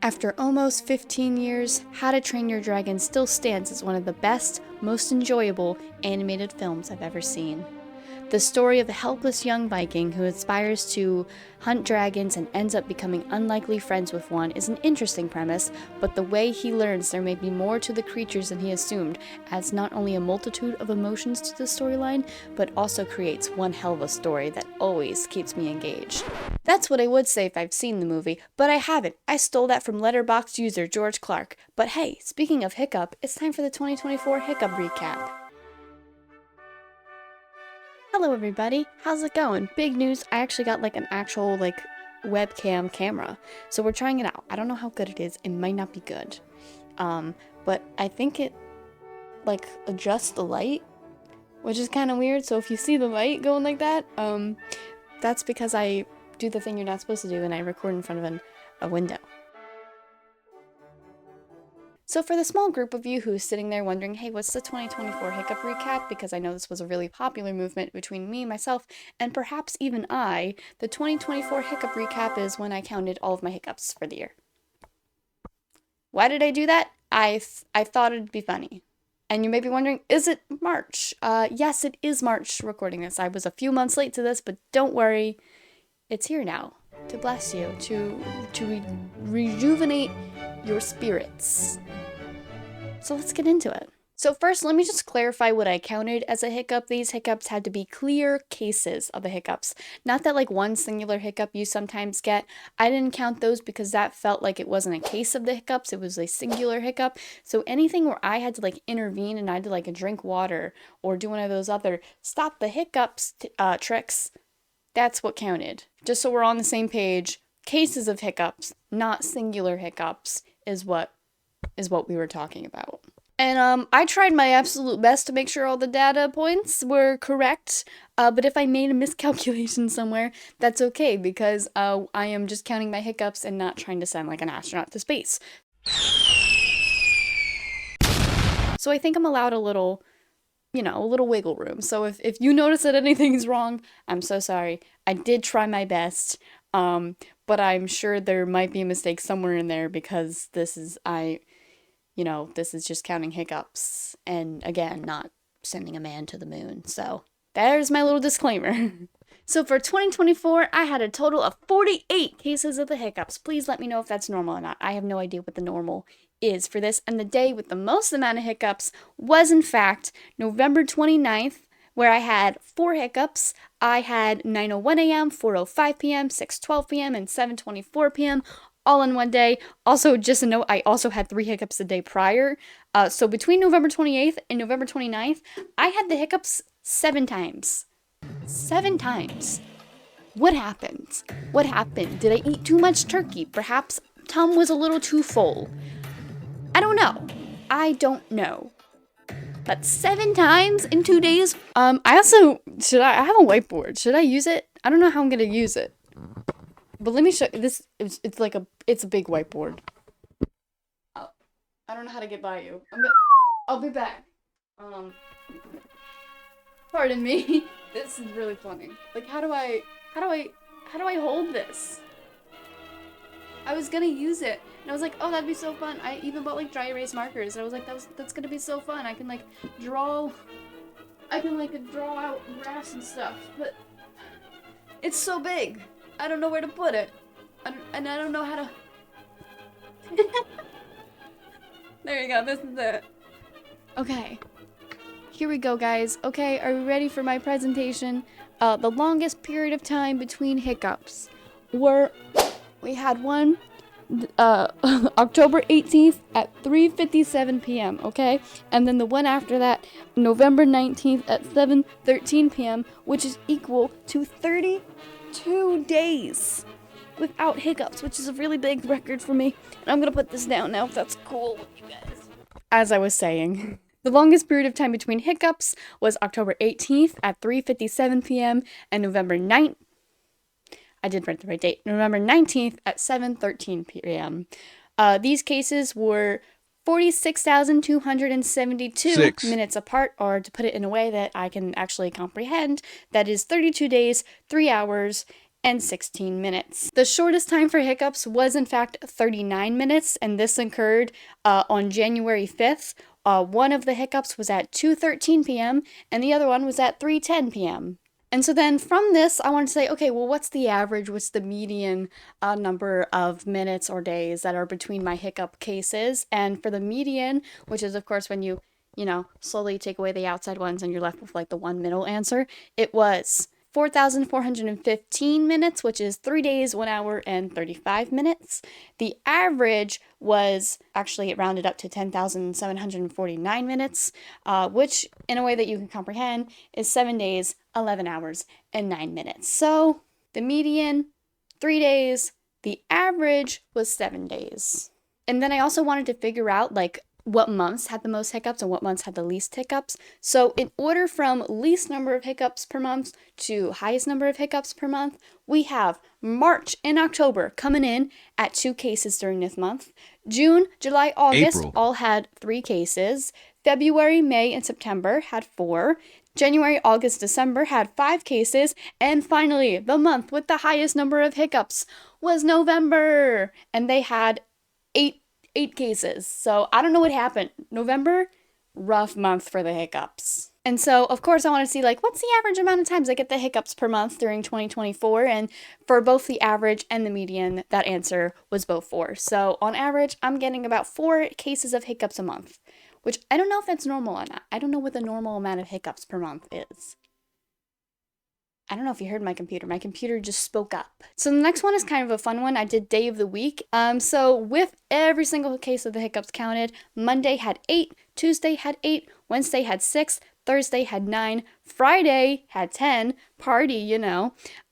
After almost 15 years, How to Train Your Dragon still stands as one of the best, most enjoyable animated films I've ever seen. The story of a helpless young Viking who aspires to hunt dragons and ends up becoming unlikely friends with one is an interesting premise, but the way he learns there may be more to the creatures than he assumed adds not only a multitude of emotions to the storyline, but also creates one hell of a story that always keeps me engaged. That's what I would say if I've seen the movie, but I haven't. I stole that from Letterboxd user George Clark. But hey, speaking of Hiccup, it's time for the 2024 Hiccup recap. Hello everybody, how's it going? Big news, I actually got an actual webcam camera. So we're trying it out. I don't know how good it is. It might not be good. But I think it adjusts the light, which is kind of weird. So if you see the light going like that, that's because I do the thing you're not supposed to do and I record in front of a window. So for the small group of you who's sitting there wondering, hey, what's the 2024 Hiccup recap? Because I know this was a really popular movement between me, myself, and perhaps even I, the 2024 Hiccup recap is when I counted all of my hiccups for the year. Why did I do that? I thought it'd be funny. And you may be wondering, is it March? Yes, it is March recording this. I was a few months late to this, but don't worry. It's here now to bless you, to rejuvenate your spirits. So let's get into it. So first, let me just clarify what I counted as a hiccup. These hiccups had to be clear cases of the hiccups. Not that one singular hiccup you sometimes get. I didn't count those because that felt like it wasn't a case of the hiccups. It was a singular hiccup. So anything where I had to intervene and I had to drink water or do one of those other stop the hiccups tricks, that's what counted. Just so we're on the same page, cases of hiccups, not singular hiccups, is what we were talking about. And I tried my absolute best to make sure all the data points were correct, but if I made a miscalculation somewhere, that's okay, because I am just counting my hiccups and not trying to sound like an astronaut to space. So I think I'm allowed a little wiggle room. So if you notice that anything's wrong, I'm so sorry. I did try my best, but I'm sure there might be a mistake somewhere in there because this is just counting hiccups and, again, not sending a man to the moon. So there's my little disclaimer. So for 2024, I had a total of 48 cases of the hiccups. Please let me know if that's normal or not. I have no idea what the normal is for this. And the day with the most amount of hiccups was, in fact, November 29th, where I had 4 hiccups. I had 9:01 a.m., 4:05 p.m., 6:12 p.m., and 7:24 p.m., all in one day. Also, just a note, I also had 3 hiccups the day prior. So between November 28th and November 29th, I had the hiccups 7 times. 7 times. What happened? What happened? Did I eat too much turkey? Perhaps Tom was a little too full. I don't know. But 7 times in 2 days? I have a whiteboard. Should I use it? I don't know how I'm gonna use it. But let me show you this. It's a big whiteboard. Oh, I don't know how to get by you. I'll be back. Pardon me. This is really funny. How do I hold this? I was gonna use it, and I was like, oh, that'd be so fun. I even bought dry erase markers, and I was like, that's gonna be so fun. I can draw out graphs and stuff, but it's so big. I don't know where to put it, and I don't know how to. There you go. This is it. Okay. Here we go, guys. Okay, are we ready for my presentation? The longest period of time between hiccups we had one October 18th at 3:57 p.m., okay? And then the one after that, November 19th at 7:13 p.m., which is equal to 32 days without hiccups, which is a really big record for me. And I'm gonna put this down now if that's cool with you guys. As I was saying, the longest period of time between hiccups was October 18th at 3:57 p.m. and November 9th. I did write the right date. November 19th at 7:13 p.m. These cases were 46,272 minutes apart, or to put it in a way that I can actually comprehend, that is 32 days, 3 hours, and 16 minutes. The shortest time for hiccups was in fact 39 minutes, and this occurred on January 5th. One of the hiccups was at 2:13 p.m. and the other one was at 3:10 p.m. And so then from this, I want to say, okay, well, what's the average? What's the median number of minutes or days that are between my hiccup cases? And for the median, which is, of course, when you slowly take away the outside ones and you're left with like the one middle answer, it was 4,415 minutes, which is 3 days, 1 hour, and 35 minutes. The average was, actually, it rounded up to 10,749 minutes, which, in a way that you can comprehend, is 7 days, 11 hours, and 9 minutes. So, the median, 3 days. The average was 7 days. And then I also wanted to figure out, like, what months had the most hiccups and what months had the least hiccups. So in order from least number of hiccups per month to highest number of hiccups per month, we have March and October coming in at 2 cases during this month. June, July, August all had 3 cases. February, May, and September had 4. January, August, December had 5 cases. And finally, the month with the highest number of hiccups was November. And they had 8 cases. So I don't know what happened. November, rough month for the hiccups. And so, of course, I want to see, like, what's the average amount of times I get the hiccups per month during 2024? And for both the average and the median, that answer was both 4. So on average, I'm getting about 4 cases of hiccups a month, which I don't know if that's normal or not. I don't know what the normal amount of hiccups per month is. I don't know if you heard my computer. My computer just spoke up. So the next one is kind of a fun one. I did day of the week. So with every single case of the hiccups counted, Monday had 8, Tuesday had 8, Wednesday had 6, Thursday had 9, Friday had 10, party,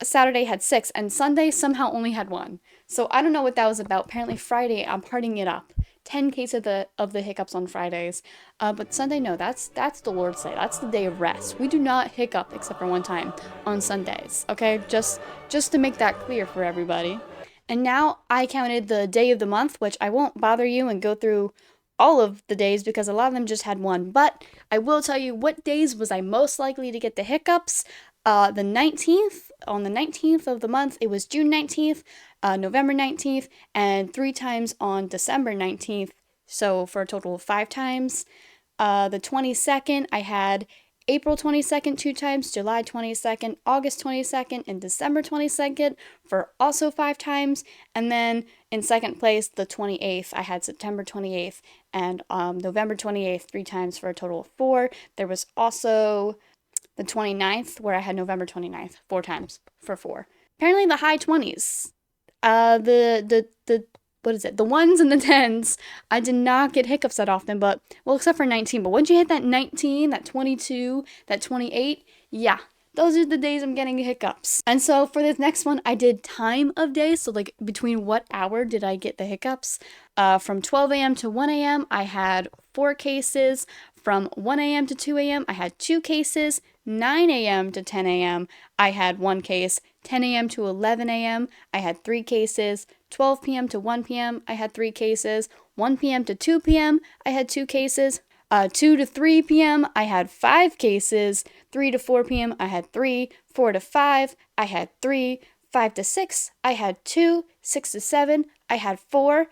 Saturday had 6, and Sunday somehow only had 1. So I don't know what that was about. Apparently Friday, I'm partying it up. 10 cases of the hiccups on Fridays. But Sunday, no, that's the Lord's Day. That's the day of rest. We do not hiccup except for one time on Sundays, okay? Just to make that clear for everybody. And now I counted the day of the month, which I won't bother you and go through all of the days because a lot of them just had 1. But I will tell you what days was I most likely to get the hiccups. The 19th, on the 19th of the month, it was June 19th, November 19th, and 3 times on December 19th, so for a total of 5 times. The 22nd, I had April 22nd 2 times, July 22nd, August 22nd, and December 22nd for also 5 times. And then in second place, the 28th, I had September 28th and November 28th 3 times for a total of 4. There was also the 29th, where I had November 29th 4 times for 4. Apparently the high 20s. What is it? The 1s and the 10s, I did not get hiccups that often, but, well, except for 19. But once you hit that 19, that 22, that 28, yeah, those are the days I'm getting hiccups. And so for this next one, I did time of day. So, like, between what hour did I get the hiccups? From 12 a.m. to 1 a.m., I had 4 cases. From 1 a.m. to 2 a.m., I had 2 cases. 9 a.m. to 10 a.m., I had 1 case. 10 a.m. to 11 a.m., I had 3 cases. 12 p.m. to 1 p.m., I had 3 cases. 1 p.m. to 2 p.m., I had 2 cases. 2 to 3 p.m., I had 5 cases. 3 to 4 p.m., I had 3. 4 to 5, I had 3. 5 to 6, I had 2. 6 to 7, I had 4.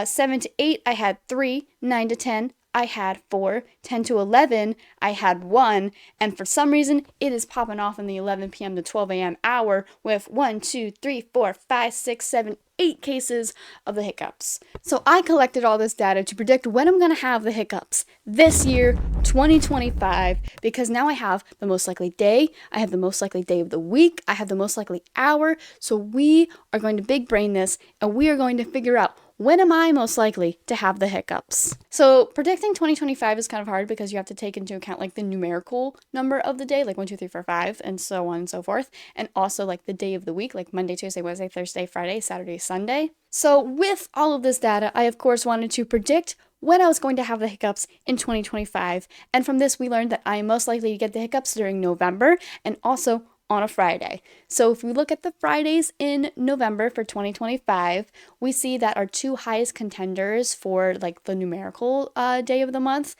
7 to 8, I had 3. 9 to 10, I had 4. 10 to 11, I had 1. And for some reason, it is popping off in the 11 p.m. to 12 a.m. hour with 1, 2, 3, 4, 5, 6, 7, 8 cases of the hiccups. So I collected all this data to predict when I'm going to have the hiccups this year, 2025, because now I have the most likely day, I have the most likely day of the week, I have the most likely hour. So we are going to big brain this, and we are going to figure out, when am I most likely to have the hiccups? So predicting 2025 is kind of hard because you have to take into account like the numerical number of the day, like 1, 2, 3, 4, 5, and so on and so forth. And also like the day of the week, like Monday, Tuesday, Wednesday, Thursday, Friday, Saturday, Sunday. So with all of this data, I of course wanted to predict when I was going to have the hiccups in 2025. And from this, we learned that I am most likely to get the hiccups during November and also on a Friday. So if we look at the Fridays in November for 2025, we see that our 2 highest contenders for like the numerical day of the month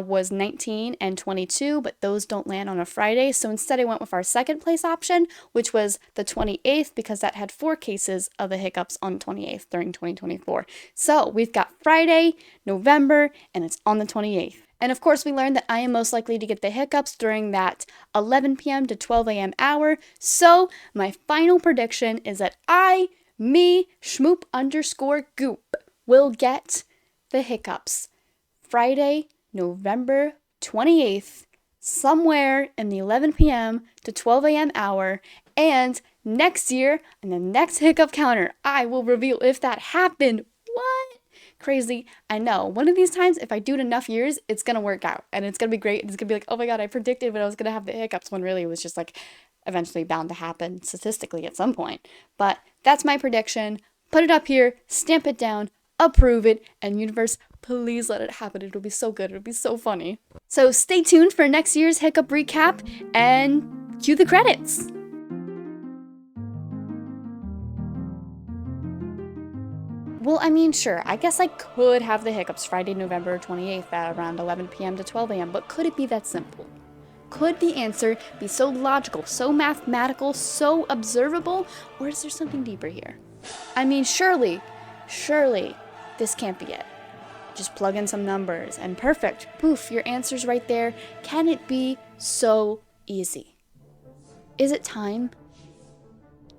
was 19 and 22, but those don't land on a Friday. So instead I went with our second place option, which was the 28th, because that had 4 cases of the hiccups on the 28th during 2024. So we've got Friday, November, and it's on the 28th. And of course, we learned that I am most likely to get the hiccups during that 11 p.m. to 12 a.m. hour. So my final prediction is that schmoop_goop, will get the hiccups Friday, November 28th, somewhere in the 11 p.m. to 12 a.m. hour. And next year, on the next hiccup counter, I will reveal if that happened. What? Crazy. I know. One of these times, if I do it enough years, it's going to work out. And it's going to be great. It's going to be like, oh my God, I predicted when I was going to have the hiccups, when really it was just like eventually bound to happen statistically at some point. But that's my prediction. Put it up here, stamp it down, approve it, and universe, please let it happen. It'll be so good. It'll be so funny. So stay tuned for next year's hiccup recap and cue the credits. Well, I mean, sure, I guess I could have the hiccups Friday, November 28th at around 11 p.m. to 12 a.m., but could it be that simple? Could the answer be so logical, so mathematical, so observable, or is there something deeper here? I mean, surely, this can't be it. Just plug in some numbers and perfect, poof, your answer's right there. Can it be so easy? Is it time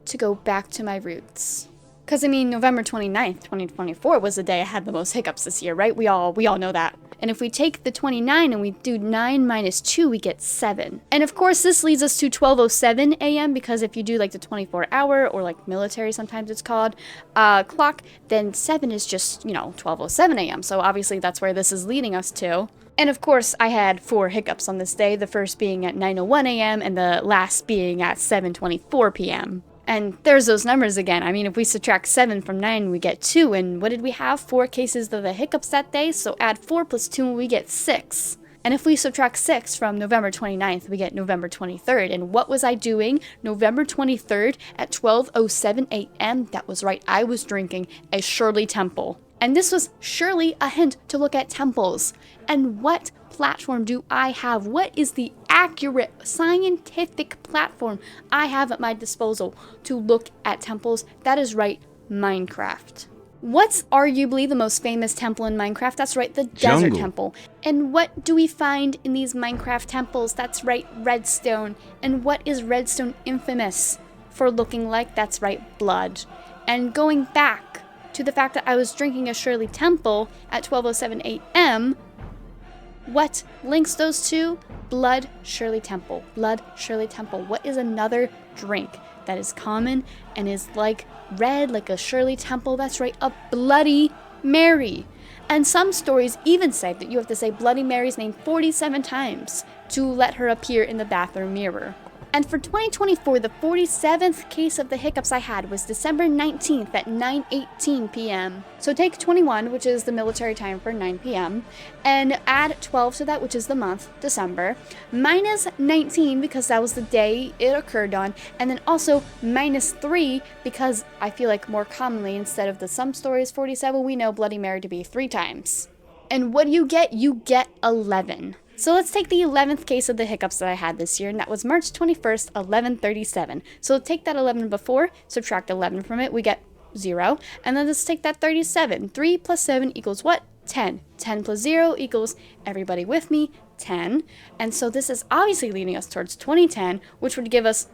to go back to my roots? Because, I mean, November 29th, 2024 was the day I had the most hiccups this year, right? We all know that. And if we take the 29 and we do 9 minus 2, we get 7. And of course, this leads us to 12:07 a.m. because if you do like the 24-hour or like military, sometimes it's called, clock, then 7 is just, 12:07 a.m. So obviously that's where this is leading us to. And of course, I had 4 hiccups on this day, the first being at 9:01 a.m. and the last being at 7:24 p.m. And there's those numbers again. I mean, if we subtract 7 from 9, we get 2. And what did we have? 4 cases of the hiccups that day. So add 4 plus 2 and we get 6. And if we subtract 6 from November 29th, we get November 23rd. And what was I doing November 23rd at 12:07 a.m.? That was right. I was drinking a Shirley Temple. And this was surely a hint to look at temples. And what platform do I have? What is the accurate scientific platform I have at my disposal to look at temples? That is right, Minecraft. What's arguably the most famous temple in Minecraft? That's right, the Desert Temple. And what do we find in these Minecraft temples? That's right, redstone. And what is redstone infamous for looking like? That's right, blood. And going back to the fact that I was drinking a Shirley Temple at 12:07 a.m., what links those two? Blood Shirley Temple. Blood Shirley Temple. What is another drink that is common and is like red, like a Shirley Temple? That's right, a Bloody Mary. And some stories even say that you have to say Bloody Mary's name 47 times to let her appear in the bathroom mirror. And for 2024, the 47th case of the hiccups I had was December 19th at 9:18 p.m. So take 21, which is the military time for 9 p.m., and add 12 to that, which is the month, December, minus 19 because that was the day it occurred on, and then also minus 3 because I feel like more commonly, instead of the some stories 47, we know Bloody Mary to be 3 times. And what do you get? You get 11. So let's take the 11th case of the hiccups that I had this year, and that was March 21st, 11:37. So take that 11 before, subtract 11 from it, we get 0. And then let's take that 37. 3 plus 7 equals what? 10. 10 plus 0 equals, everybody with me, 10. And so this is obviously leading us towards 2010, which would give us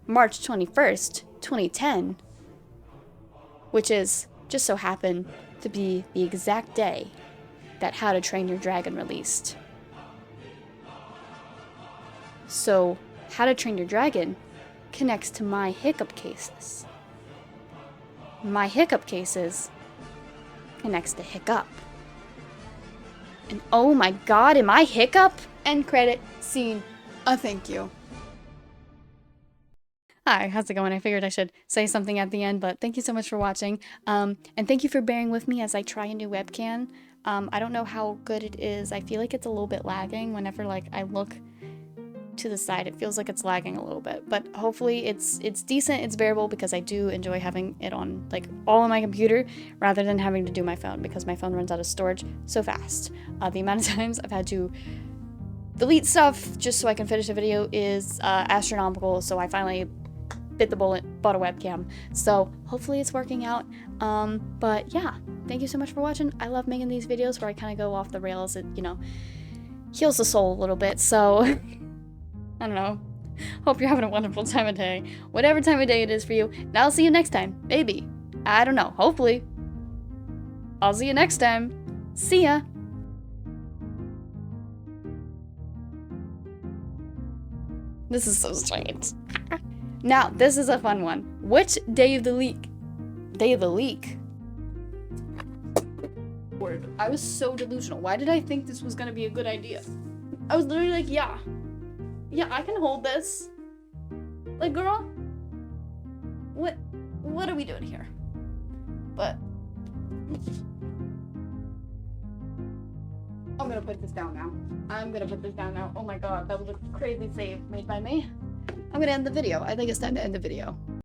March 21st, 2010, which is just so happened to be the exact day that How to Train Your Dragon released. So, How to Train Your Dragon connects to my hiccup cases. My hiccup cases connects to hiccup. And oh my god, am I hiccup? End credit, scene, a thank you. Hi, how's it going? I figured I should say something at the end, but thank you so much for watching. And thank you for bearing with me as I try a new webcam. I don't know how good it is. I feel like it's a little bit lagging whenever I look to the side. It feels like it's lagging a little bit, but hopefully it's decent, it's bearable, because I do enjoy having it on like all on my computer rather than having to do my phone, because my phone runs out of storage so fast. The amount of times I've had to delete stuff just so I can finish a video is astronomical, so I finally bit the bullet, bought a webcam. So hopefully it's working out. But yeah, thank you so much for watching. I love making these videos where I kind of go off the rails. It, you know, heals the soul a little bit. So I don't know. Hope you're having a wonderful time of day. Whatever time of day it is for you. And I'll see you next time. Maybe. I don't know. Hopefully. I'll see you next time. See ya. This is so strange. Now, this is a fun one. Which day of the week? Day of the week? Word. I was so delusional. Why did I think this was gonna be a good idea? I was literally like, yeah, I can hold this. Like, girl, what are we doing here? But I'm gonna put this down now. Oh my god, that was a crazy save made by me. I'm gonna end the video. I think it's time to end the video.